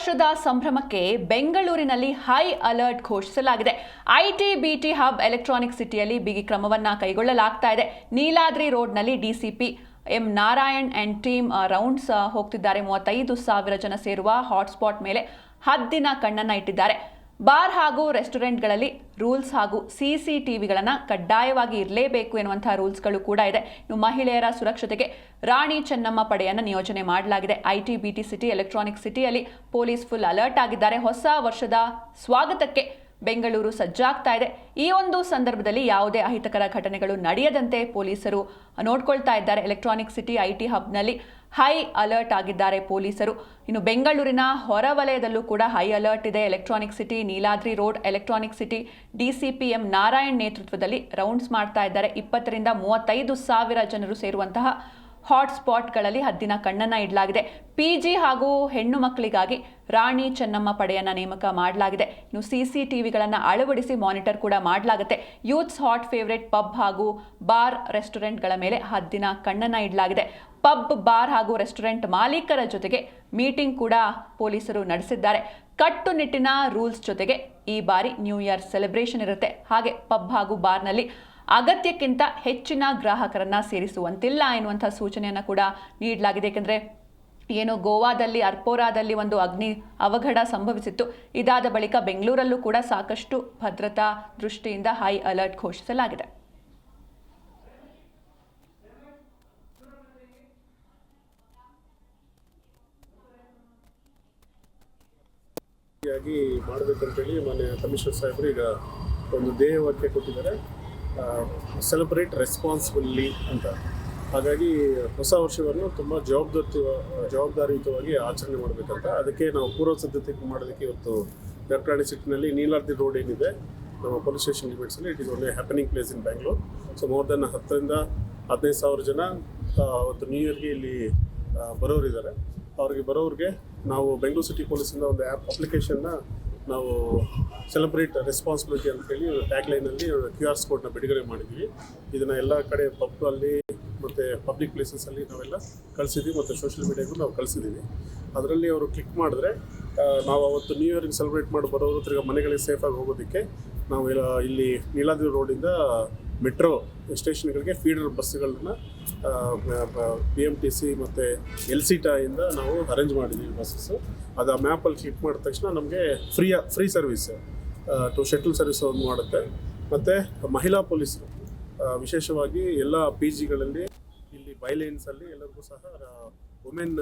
ವರ್ಷದ ಸಂಭ್ರಮಕ್ಕೆ ಬೆಂಗಳೂರಿನಲ್ಲಿ ಹೈ ಅಲರ್ಟ್ ಘೋಷಿಸಲಾಗಿದೆ. ಐಟಿ-ಬಿಟಿ ಹಬ್ ಎಲೆಕ್ಟ್ರಾನಿಕ್ ಸಿಟಿಯಲ್ಲಿ ಬಿಗಿ ಕ್ರಮವನ್ನ ಕೈಗೊಳ್ಳಲಾಗ್ತಾ ಇದೆ. ನೀಲಾದ್ರಿ ರೋಡ್ನಲ್ಲಿ DCP M Narayan and team rounds ಹೋಗ್ತಿದ್ದಾರೆ. 35,000 ಜನ ಸೇರುವ ಹಾಟ್ಸ್ಪಾಟ್ ಮೇಲೆ ಹದ್ದಿನ ಕಣ್ಣನ್ನ ಇಟ್ಟಿದ್ದಾರೆ. ಬಾರ್ ಹಾಗೂ ರೆಸ್ಟೋರೆಂಟ್ಗಳಲ್ಲಿ ರೂಲ್ಸ್ ಹಾಗೂ ಸಿಸಿಟಿವಿಗಳನ್ನು ಕಡ್ಡಾಯವಾಗಿ ಇರಲೇಬೇಕು ಎನ್ನುವಂತಹ ರೂಲ್ಸ್ಗಳು ಕೂಡ ಇದೆ. ಇನ್ನು ಮಹಿಳೆಯರ ಸುರಕ್ಷತೆಗೆ ರಾಣಿ ಚೆನ್ನಮ್ಮ ಪಡೆಯನ್ನು ನಿಯೋಜನೆ ಮಾಡಲಾಗಿದೆ. ಐಟಿ-ಬಿಟಿ ಸಿಟಿ ಎಲೆಕ್ಟ್ರಾನಿಕ್ ಸಿಟಿಯಲ್ಲಿ ಪೊಲೀಸ್ ಫುಲ್ ಅಲರ್ಟ್ ಆಗಿದ್ದಾರೆ. ಹೊಸ ವರ್ಷದ ಸ್ವಾಗತಕ್ಕೆ ಬೆಂಗಳೂರು ಸಜ್ಜಾಗ್ತಾ ಇದೆ. ಈ ಒಂದು ಸಂದರ್ಭದಲ್ಲಿ ಯಾವುದೇ ಅಹಿತಕರ ಘಟನೆಗಳು ನಡೆಯದಂತೆ ಪೊಲೀಸರು ನೋಡ್ಕೊಳ್ತಾ ಇದ್ದಾರೆ. ಎಲೆಕ್ಟ್ರಾನಿಕ್ ಸಿಟಿ ಐಟಿ ಹಬ್ನಲ್ಲಿ ಹೈ ಅಲರ್ಟ್ ಆಗಿದ್ದಾರೆ ಪೊಲೀಸರು. ಇನ್ನು ಬೆಂಗಳೂರಿನ ಹೊರವಲಯದಲ್ಲೂ ಕೂಡ ಹೈ ಅಲರ್ಟ್ ಇದೆ. Electronic city, Neeladri road electronic city DCP M Narayan ನೇತೃತ್ವದಲ್ಲಿ ರೌಂಡ್ಸ್ ಮಾಡ್ತಾ ಇದ್ದಾರೆ. 20 ರಿಂದ 35,000 ಜನರು ಸೇರುವಂತಹ ಹಾಟ್ಸ್ಪಾಟ್ಗಳಲ್ಲಿ ಹದ್ದಿನ ಕಣ್ಣನ್ನ ಇಡಲಾಗಿದೆ. ಪಿಜಿ ಹಾಗೂ ಹೆಣ್ಣು ಮಕ್ಕಳಿಗಾಗಿ ರಾಣಿ ಚೆನ್ನಮ್ಮ ಪಡೆಯನ್ನ ನೇಮಕ ಮಾಡಲಾಗಿದೆ. ಇನ್ನು ಸಿಸಿಟಿವಿಗಳನ್ನು ಅಳವಡಿಸಿ ಮಾನಿಟರ್ ಕೂಡ ಮಾಡಲಾಗುತ್ತೆ. ಯೂತ್ಸ್ ಹಾಟ್ ಫೇವರೇಟ್ ಪಬ್ ಹಾಗೂ ಬಾರ್ ರೆಸ್ಟೋರೆಂಟ್ಗಳ ಮೇಲೆ ಹದ್ದಿನ ಕಣ್ಣನ್ನ ಇಡಲಾಗಿದೆ. ಪಬ್, ಬಾರ್ ಹಾಗೂ ರೆಸ್ಟೋರೆಂಟ್ ಮಾಲೀಕರ ಜೊತೆಗೆ ಮೀಟಿಂಗ್ ಕೂಡ ಪೊಲೀಸರು ನಡೆಸಿದ್ದಾರೆ. ಕಟ್ಟುನಿಟ್ಟಿನ ರೂಲ್ಸ್ ಜೊತೆಗೆ ಈ ಬಾರಿ ನ್ಯೂ ಇಯರ್ ಸೆಲೆಬ್ರೇಷನ್ ಇರುತ್ತೆ. ಹಾಗೆ ಪಬ್ ಹಾಗೂ ಬಾರ್ನಲ್ಲಿ ಅಗತ್ಯಕ್ಕಿಂತ ಹೆಚ್ಚಿನ ಗ್ರಾಹಕರನ್ನ ಸೇರಿಸುವಂತಿಲ್ಲ ಎನ್ನುವಂಥ ಸೂಚನೆಯನ್ನು ಕೂಡ ನೀಡಲಾಗಿದೆ. ಏಕೆಂದರೆ ಏನು ಗೋವಾದಲ್ಲಿ ಅರ್ಪೋರಾದಲ್ಲಿ ಒಂದು ಅಗ್ನಿ ಅವಘಡ ಸಂಭವಿಸಿತ್ತು. ಇದಾದ ಬಳಿಕ ಬೆಂಗಳೂರಲ್ಲೂ ಕೂಡ ಸಾಕಷ್ಟು ಭದ್ರತಾ ದೃಷ್ಟಿಯಿಂದ ಹೈ ಅಲರ್ಟ್ ಘೋಷಿಸಲಾಗಿದೆ. ಮಾಡಬೇಕಂತೇಳಿ ಮಾನ್ಯ ಕಮಿಷನರ್ ಸಾಹೇಬರು ಈಗ ಒಂದು ಧ್ಯೇಯವಾಕ್ಯ ಕೊಟ್ಟಿದ್ದಾರೆ, ಸೆಲೆಬ್ರೇಟ್ ರೆಸ್ಪಾನ್ಸಿಬಲಿ ಅಂತ. ಹಾಗಾಗಿ ಹೊಸ ವರ್ಷವನ್ನು ತುಂಬ ಜವಾಬ್ದಾರಿಯುತವಾಗಿ ಆಚರಣೆ ಮಾಡಬೇಕಂತ ಅದಕ್ಕೆ ನಾವು ಪೂರ್ವ ಸಿದ್ಧತೆ ಮಾಡೋದಕ್ಕೆ ಇವತ್ತು ಎಲೆಕ್ಟ್ರಾನಿಕ್ ಸಿಟಿನಲ್ಲಿ ನೀಲಾದ್ರಿ ರೋಡ್ ಏನಿದೆ ನಮ್ಮ ಪೊಲೀಸ್ ಸ್ಟೇಷನ್ ಲಿಮಿಟ್ಸಲ್ಲಿ it is one happening place in Bangalore. So more than 10 ರಿಂದ 15,000 ಜನ ಅವತ್ತು ನ್ಯೂ ಇಯರ್ಗೆ ಇಲ್ಲಿ ಬರೋರಿದ್ದಾರೆ. ಬರೋರಿಗೆ ನಾವು ಬೆಂಗಳೂರು ಸಿಟಿ ಪೊಲೀಸಿಂದ ಒಂದು ಅಪ್ಲಿಕೇಶನ್ನ ನಾವು ಸೆಲೆಬ್ರೇಟ್ ರೆಸ್ಪಾನ್ಸಿಬಿಲಿಟಿ ಅಂತೇಳಿ ಟ್ಯಾಗ್ಲೈನಲ್ಲಿ QR ಕೋಡ್ನ ಬಿಡುಗಡೆ ಮಾಡಿದ್ವಿ. ಇದನ್ನು ಎಲ್ಲ ಕಡೆ ಪಬ್ಬಲ್ಲಿ ಮತ್ತು ಪಬ್ಲಿಕ್ ಪ್ಲೇಸಸಲ್ಲಿ ನಾವೆಲ್ಲ ಕಳಿಸಿದ್ವಿ ಮತ್ತು ಸೋಷಿಯಲ್ ಮೀಡಿಯಾಗೂ ನಾವು ಕಳಿಸಿದ್ದೀವಿ. ಅದರಲ್ಲಿ ಅವರು ಕ್ಲಿಕ್ ಮಾಡಿದ್ರೆ ನಾವು ಅವತ್ತು ನ್ಯೂ ಇಯರ್ಗೆ ಸೆಲೆಬ್ರೇಟ್ ಮಾಡಿ ಬರೋರು ತಿರ್ಗಿ ಮನೆಗಳಿಗೆ ಸೇಫಾಗಿ ಹೋಗೋದಕ್ಕೆ ನಾವು ಇಲ್ಲಿ ನೀಲಾದ್ರಿ ರೋಡಿಂದ ಮೆಟ್ರೋ ಸ್ಟೇಷನ್ಗಳಿಗೆ ಫೀಡರ್ ಬಸ್ಸುಗಳನ್ನ BMTC ಮತ್ತು LCTA ನಾವು ಅರೇಂಜ್ ಮಾಡಿದ್ದೀವಿ ಬಸ್ಸಸ್ಸು. ಅದು ಆ ಮ್ಯಾಪಲ್ಲಿ ಕ್ಲಿಕ್ ಮಾಡಿದ ತಕ್ಷಣ ನಮಗೆ free service to shuttle service ಒಂದು ಮಾಡುತ್ತೆ. ಮತ್ತು ಮಹಿಳಾ ಪೊಲೀಸರು ವಿಶೇಷವಾಗಿ ಎಲ್ಲ PGಗಳಲ್ಲಿ ಇಲ್ಲಿ ಬೈಲೈನ್ಸಲ್ಲಿ ಎಲ್ಲರಿಗೂ ಸಹ ವುಮೆನ್